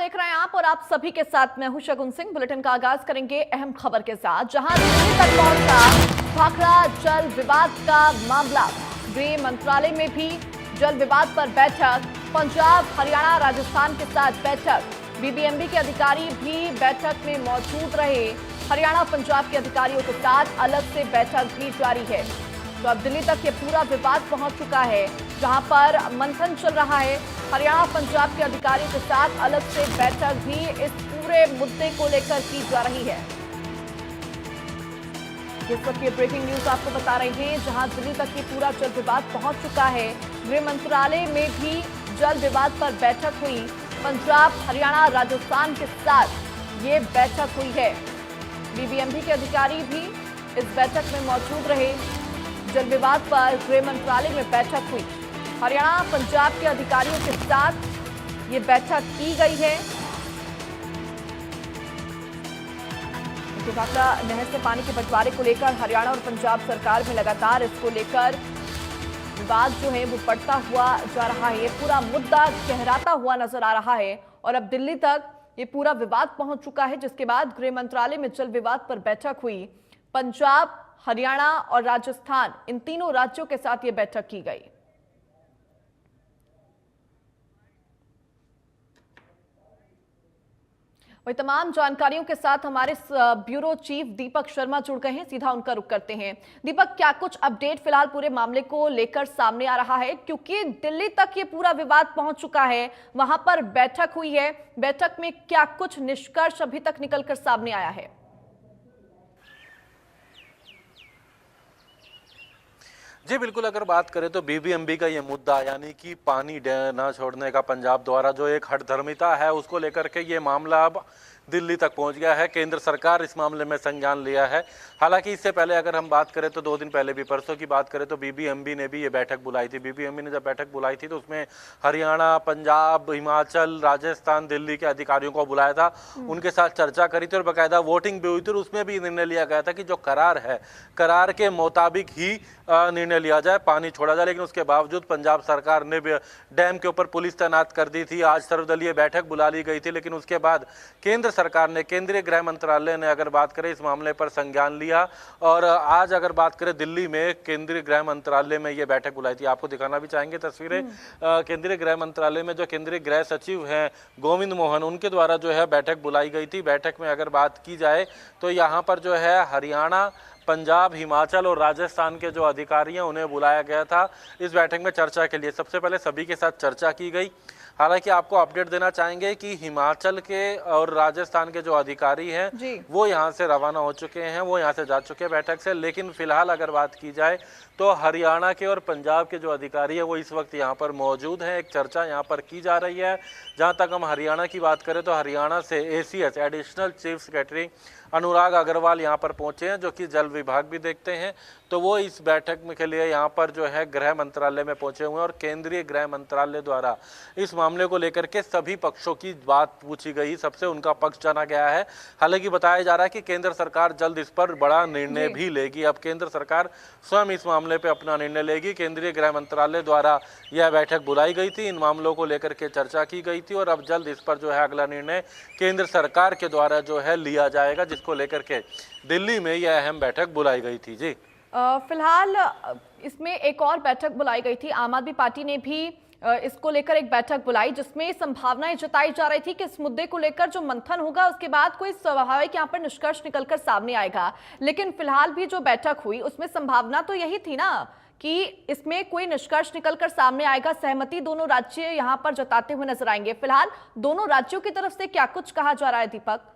देख रहे हैं आप और आप सभी के साथ मैं हूं शगुन सिंह। बुलेटिन का आगाज करेंगे अहम खबर के साथ, जहां दिल्ली तक पहुंचा भाखड़ा जल विवाद का मामला। गृह मंत्रालय में भी जल विवाद पर बैठक, पंजाब हरियाणा राजस्थान के साथ बैठक, बीबीएमबी के अधिकारी भी बैठक में मौजूद रहे। हरियाणा पंजाब के अधिकारियों के साथ अलग से बैठक भी जारी है। तो अब दिल्ली तक ये पूरा विवाद पहुंच चुका है, जहां पर मंथन चल रहा है। हरियाणा पंजाब के अधिकारियों के साथ अलग से बैठक भी इस पूरे मुद्दे को लेकर की जा रही है। इस वक्त ये ब्रेकिंग न्यूज आपको बता रहे हैं, जहां दिल्ली तक ये पूरा जल विवाद पहुंच चुका है। गृह मंत्रालय में भी जल विवाद पर बैठक हुई। पंजाब हरियाणा राजस्थान के साथ ये बैठक हुई है। बीबीएमबी के अधिकारी भी इस बैठक में मौजूद रहे। जल विवाद पर गृह मंत्रालय में बैठक हुई। हरियाणा पंजाब के अधिकारियों के साथ ये बैठक की गई है। भाखड़ा नहर से पानी के बंटवारे को लेकर हरियाणा और पंजाब सरकार में लगातार इसको लेकर विवाद जो है वो बढ़ता हुआ जा रहा है। ये पूरा मुद्दा गहराता हुआ नजर आ रहा है और अब दिल्ली तक ये पूरा विवाद पहुंच चुका है, जिसके बाद गृह मंत्रालय में जल विवाद पर बैठक हुई। पंजाब हरियाणा और राजस्थान, इन तीनों राज्यों के साथ ये बैठक की गई। वही तमाम जानकारियों के साथ हमारे ब्यूरो चीफ दीपक शर्मा जुड़ गए हैं। सीधा उनका रुख करते हैं। दीपक, क्या कुछ अपडेट फिलहाल पूरे मामले को लेकर सामने आ रहा है? क्योंकि दिल्ली तक ये पूरा विवाद पहुंच चुका है, वहां पर बैठक हुई है। बैठक में क्या कुछ निष्कर्ष अभी तक निकलकर सामने आया है? जी बिल्कुल, अगर बात करें तो बीबीएमबी का ये मुद्दा, यानी कि पानी न छोड़ने का पंजाब द्वारा जो एक हठधर्मिता है, उसको लेकर के ये मामला अब दिल्ली तक पहुंच गया है। केंद्र सरकार इस मामले में संज्ञान लिया है। हालांकि इससे पहले अगर हम बात करें तो 2 दिन पहले भी, परसों की बात करें तो बीबीएमबी ने भी ये बैठक बुलाई थी। बीबीएमबी ने जब बैठक बुलाई थी तो उसमें हरियाणा, पंजाब, हिमाचल, राजस्थान, दिल्ली के अधिकारियों को बुलाया था, उनके साथ चर्चा करी थी और बाकायदा वोटिंग भी हुई थी। और उसमें भी निर्णय लिया गया था कि जो करार है, करार के मुताबिक ही निर्णय लिया जाए, पानी छोड़ा जाए। लेकिन उसके बावजूद पंजाब सरकार ने डैम के ऊपर पुलिस तैनात कर दी थी। आज सर्वदलीय बैठक बुला ली गई थी, लेकिन उसके बाद केंद्र सरकार ने, केंद्रीय गृह मंत्रालय ने अगर बात करें इस मामले पर संज्ञान लिया। और आज अगर बात करें दिल्ली में केंद्रीय गृह मंत्रालय में ये बैठक बुलाई थी। आपको दिखाना भी चाहेंगे तस्वीरें। केंद्रीय गृह मंत्रालय में जो केंद्रीय गृह सचिव हैं गोविंद मोहन, उनके द्वारा जो है बैठक बुलाई गई थी। बैठक में अगर बात की जाए तो यहाँ पर जो है हरियाणा, पंजाब, हिमाचल और राजस्थान के जो अधिकारी हैं उन्हें बुलाया गया था इस बैठक में चर्चा के लिए। सबसे पहले सभी के साथ चर्चा की गई। हालांकि आपको अपडेट देना चाहेंगे कि हिमाचल के और राजस्थान के जो अधिकारी हैं वो यहाँ से रवाना हो चुके हैं, वो यहाँ से जा चुके हैं बैठक से। लेकिन फिलहाल अगर बात की जाए तो हरियाणा के और पंजाब के जो अधिकारी हैं वो इस वक्त यहाँ पर मौजूद हैं। एक चर्चा यहाँ पर की जा रही है। जहाँ तक हम हरियाणा की बात करें तो हरियाणा से एसीएस, एडिशनल चीफ सेक्रेटरी अनुराग अग्रवाल यहाँ पर पहुँचे हैं, जो कि जल विभाग भी देखते हैं। तो वो इस बैठक में के लिए यहाँ पर जो है गृह मंत्रालय में पहुँचे हुए हैं और केंद्रीय गृह मंत्रालय द्वारा इस मामले को लेकर के सभी पक्षों की बात पूछी गई, सबसे उनका पक्ष जाना गया है। हालांकि बताया जा रहा है कि केंद्र सरकार जल्द इस पर बड़ा निर्णय भी लेगी। अब केंद्र सरकार स्वयं इस मामले पे अपना निर्णय लेगी। केंद्रीय गृह मंत्रालय द्वारा यह बैठक बुलाई गई थी, इन मामलों को लेकर के चर्चा की गई थी और अब जल्द इस पर जो है अगला निर्णय केंद्र सरकार के द्वारा जो है लिया जाएगा, जिसको लेकर के दिल्ली में यह अहम बैठक बुलाई गई थी। जी फिलहाल इसमें एक और बैठक बुलाई गई थी। आम आदमी पार्टी ने भी इसको लेकर एक बैठक बुलाई, जिसमें संभावनाएं जताई जा रही थी कि इस मुद्दे को लेकर जो मंथन होगा उसके बाद कोई स्वाभाविक यहाँ पर निष्कर्ष निकलकर सामने आएगा। लेकिन फिलहाल भी जो बैठक हुई उसमें संभावना तो यही थी ना कि इसमें कोई निष्कर्ष निकलकर सामने आएगा, सहमति दोनों राज्य यहाँ पर जताते हुए नजर आएंगे। फिलहाल दोनों राज्यों की तरफ से क्या कुछ कहा जा रहा है, दीपक?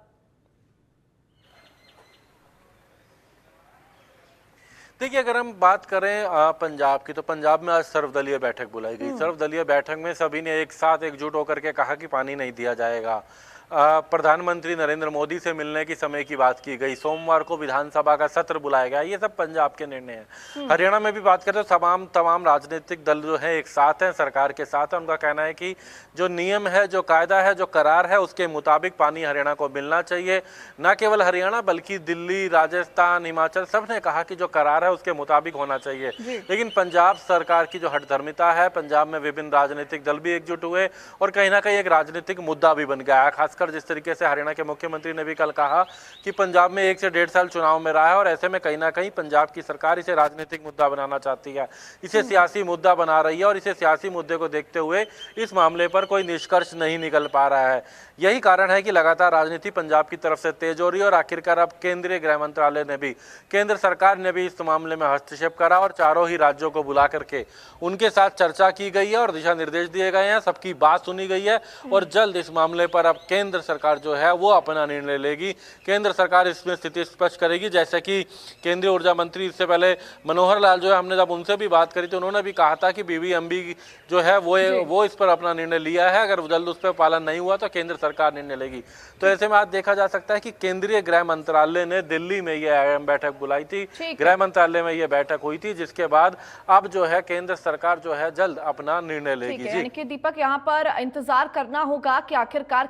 देखिए, अगर हम बात करें पंजाब की, तो पंजाब में आज सर्वदलीय बैठक बुलाई गई। सर्वदलीय बैठक में सभी ने एक साथ एकजुट होकर के कहा कि पानी नहीं दिया जाएगा। प्रधानमंत्री नरेंद्र मोदी से मिलने की समय की बात की गई, सोमवार को विधानसभा का सत्र बुलाया गया, ये सब पंजाब के निर्णय हैं। हरियाणा में भी बात करें तो तमाम राजनीतिक दल जो है एक साथ हैं, सरकार के साथ है। उनका कहना है कि जो नियम है, जो कायदा है, जो करार है, उसके मुताबिक पानी हरियाणा को मिलना चाहिए। न केवल हरियाणा बल्कि दिल्ली, राजस्थान, हिमाचल सब ने कहा कि जो करार है उसके मुताबिक होना चाहिए। लेकिन पंजाब सरकार की जो हठधर्मिता है, पंजाब में विभिन्न राजनीतिक दल भी एकजुट हुए और कहीं ना कहीं एक राजनीतिक मुद्दा भी बन गया है। खासकर जिस तरीके से हरियाणा के मुख्यमंत्री ने भी कल कहा कि पंजाब में 1 से 1.5 साल चुनाव में रहा है और ऐसे में कहीं ना कहीं पंजाब की सरकार इसे राजनीतिक मुद्दा बनाना चाहती है, इसे सियासी मुद्दा बना रही है और इसे सियासी मुद्दे को देखते हुए इस मामले पर कोई निष्कर्ष नहीं निकल पा रहा है। यही कारण है कि लगातार राजनीति पंजाब की तरफ से तेज हो रही है और आखिरकार अब केंद्रीय गृह मंत्रालय ने भी, केंद्र सरकार ने भी इस मामले में हस्तक्षेप करा और चारों ही राज्यों को बुला करके उनके साथ चर्चा की गई है और दिशा निर्देश दिए गए हैं, सबकी बात सुनी गई है और जल्द इस मामले पर अब केंद्र सरकार जो है वो अपना निर्णय लेगी। केंद्र सरकार इसमें स्थिति स्पष्ट करेगी, जैसे कि केंद्रीय ऊर्जा मंत्री इससे पहले मनोहर लाल जो है, हमने जब उनसे भी बात करी तो उन्होंने भी कहा था कि बीबीएमबी जो है वो इस पर अपना निर्णय लिया है, अगर जल्द उस पर पालन नहीं हुआ तो केंद्र सरकार निर्णय लेगी। तो ऐसे में आज देखा जा सकता है कि केंद्रीय गृह मंत्रालय ने दिल्ली में यह अहम बैठक बुलाई थी, गृह मंत्रालय में यह बैठक हुई थी, जिसके बाद अब जो है केंद्र सरकार जो है जल्द अपना निर्णय लेगी। यानी कि दीपक, यहाँ पर इंतजार करना होगा कि आखिरकार